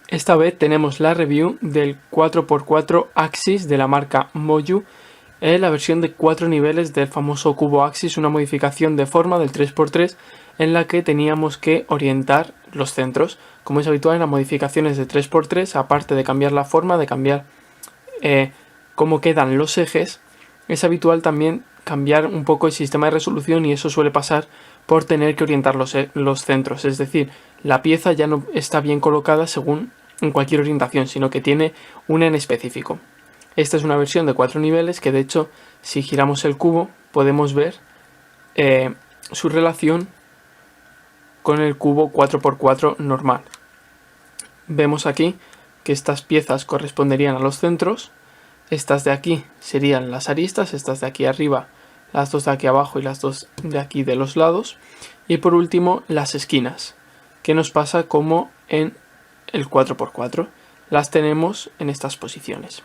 Esta vez tenemos la review del 4x4 Axis de la marca Moyu, la versión de 4 niveles del famoso cubo Axis, una modificación de forma del 3x3 en la que teníamos que orientar los centros. Como es habitual en las modificaciones de 3x3, aparte de cambiar la forma, de cambiar cómo quedan los ejes, es habitual también cambiar un poco el sistema de resolución, y eso suele pasar por tener que orientar los centros. Es decir, la pieza ya no está bien colocada según en cualquier orientación, sino que tiene una en específico. Esta es una versión de 4 niveles que, de hecho, si giramos el cubo podemos ver su relación con el cubo 4x4 normal. Vemos aquí que estas piezas corresponderían a los centros. Estas de aquí serían las aristas, estas de aquí arriba, las dos de aquí abajo y las dos de aquí de los lados. Y por último las esquinas, que nos pasa como en el 4x4. Las tenemos en estas posiciones.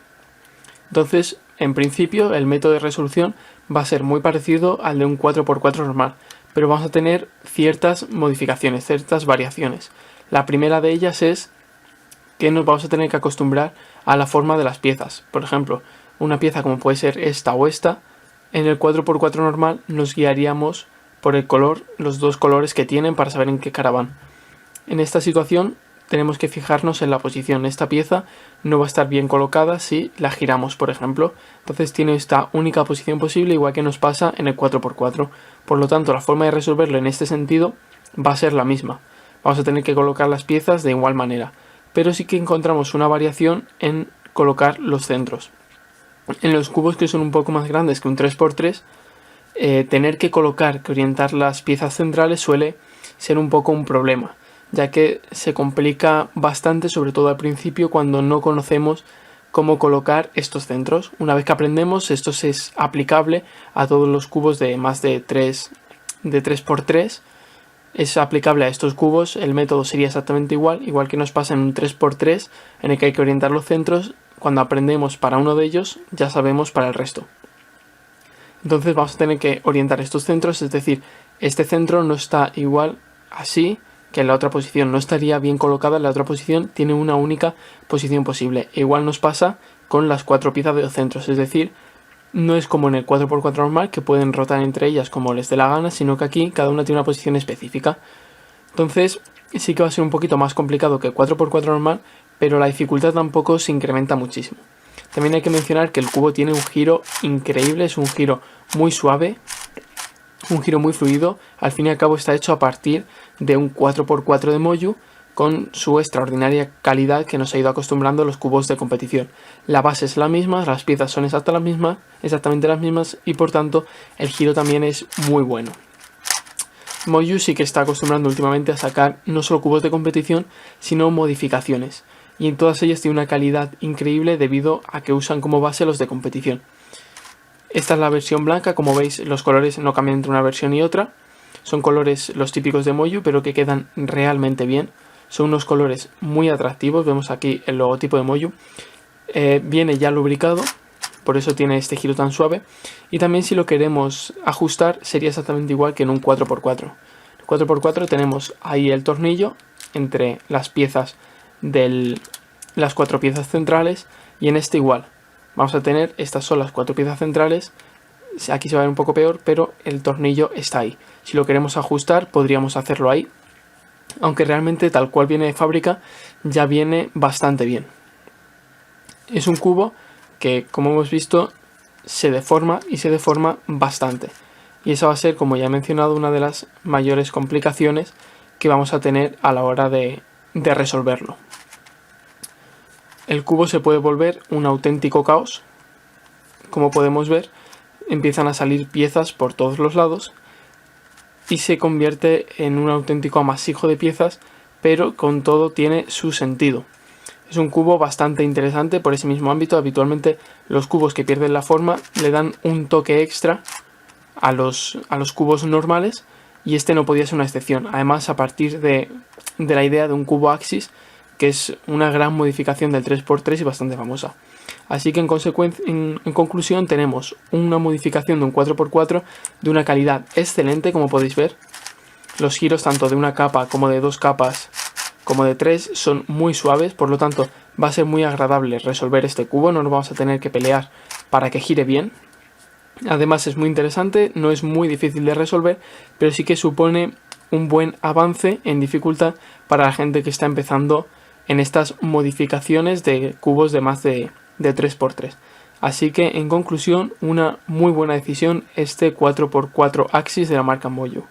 Entonces, en principio, el método de resolución va a ser muy parecido al de un 4x4 normal, pero vamos a tener ciertas modificaciones, ciertas variaciones. La primera de ellas es que nos vamos a tener que acostumbrar a la forma de las piezas. Por ejemplo, una pieza como puede ser esta o esta, en el 4x4 normal nos guiaríamos por el color, los dos colores que tienen, para saber en qué cara van. En esta situación tenemos que fijarnos en la posición. Esta pieza no va a estar bien colocada si la giramos, por ejemplo. Entonces tiene esta única posición posible, igual que nos pasa en el 4x4. Por lo tanto, la forma de resolverlo en este sentido va a ser la misma. Vamos a tener que colocar las piezas de igual manera, pero sí que encontramos una variación en colocar los centros. En los cubos que son un poco más grandes que un 3x3, tener que orientar las piezas centrales suele ser un poco un problema, ya que se complica bastante, sobre todo al principio, cuando no conocemos cómo colocar estos centros. Una vez que aprendemos, esto es aplicable a todos los cubos de más de 3x3. Es aplicable a estos cubos, el método sería exactamente igual que nos pasa en un 3x3, en el que hay que orientar los centros. Cuando aprendemos para uno de ellos, ya sabemos para el resto. Entonces vamos a tener que orientar estos centros, es decir, este centro no está igual así que en la otra posición, no estaría bien colocada en la otra posición, tiene una única posición posible. Igual nos pasa con las 4 piezas de los centros, es decir, no es como en el 4x4 normal, que pueden rotar entre ellas como les dé la gana, sino que aquí cada una tiene una posición específica. Entonces sí que va a ser un poquito más complicado que el 4x4 normal, pero la dificultad tampoco se incrementa muchísimo. También hay que mencionar que el cubo tiene un giro increíble, es un giro muy suave, un giro muy fluido. Al fin y al cabo está hecho a partir de un 4x4 de Moyu, con su extraordinaria calidad que nos ha ido acostumbrando a los cubos de competición. La base es la misma, las piezas son exactamente las mismas, y por tanto el giro también es muy bueno. Moyu sí que está acostumbrando últimamente a sacar no solo cubos de competición, sino modificaciones, y en todas ellas tiene una calidad increíble debido a que usan como base los de competición. Esta es la versión blanca. Como veis, los colores no cambian entre una versión y otra. Son colores los típicos de Moyu, pero que quedan realmente bien. Son unos colores muy atractivos. Vemos aquí el logotipo de Moyu. Viene ya lubricado, por eso tiene este giro tan suave. Y también, si lo queremos ajustar, sería exactamente igual que en un 4x4. En 4x4 tenemos ahí el tornillo entre las piezas las 4 piezas centrales, y en este igual. Vamos a tener, estas son las 4 piezas centrales. Aquí se va a ver un poco peor, pero el tornillo está ahí. Si lo queremos ajustar, podríamos hacerlo ahí, aunque realmente tal cual viene de fábrica ya viene bastante bien. Es un cubo que, como hemos visto, se deforma, y se deforma bastante, y esa va a ser, como ya he mencionado, una de las mayores complicaciones que vamos a tener a la hora de resolverlo. El cubo se puede volver un auténtico caos. Como podemos ver, empiezan a salir piezas por todos los lados y se convierte en un auténtico amasijo de piezas, pero con todo tiene su sentido. Es un cubo bastante interesante por ese mismo ámbito. Habitualmente los cubos que pierden la forma le dan un toque extra a los cubos normales, y este no podía ser una excepción. Además, a partir de la idea de un cubo Axis, que es una gran modificación del 3x3 y bastante famosa. Así que en conclusión, tenemos una modificación de un 4x4 de una calidad excelente, como podéis ver. Los giros tanto de una capa como de 2 capas como de 3 son muy suaves, por lo tanto va a ser muy agradable resolver este cubo, no nos vamos a tener que pelear para que gire bien. Además es muy interesante, no es muy difícil de resolver, pero sí que supone un buen avance en dificultad para la gente que está empezando en estas modificaciones de cubos de más de 3×3. Así que en conclusión, una muy buena decisión este 4×4 Axis de la marca Moyu.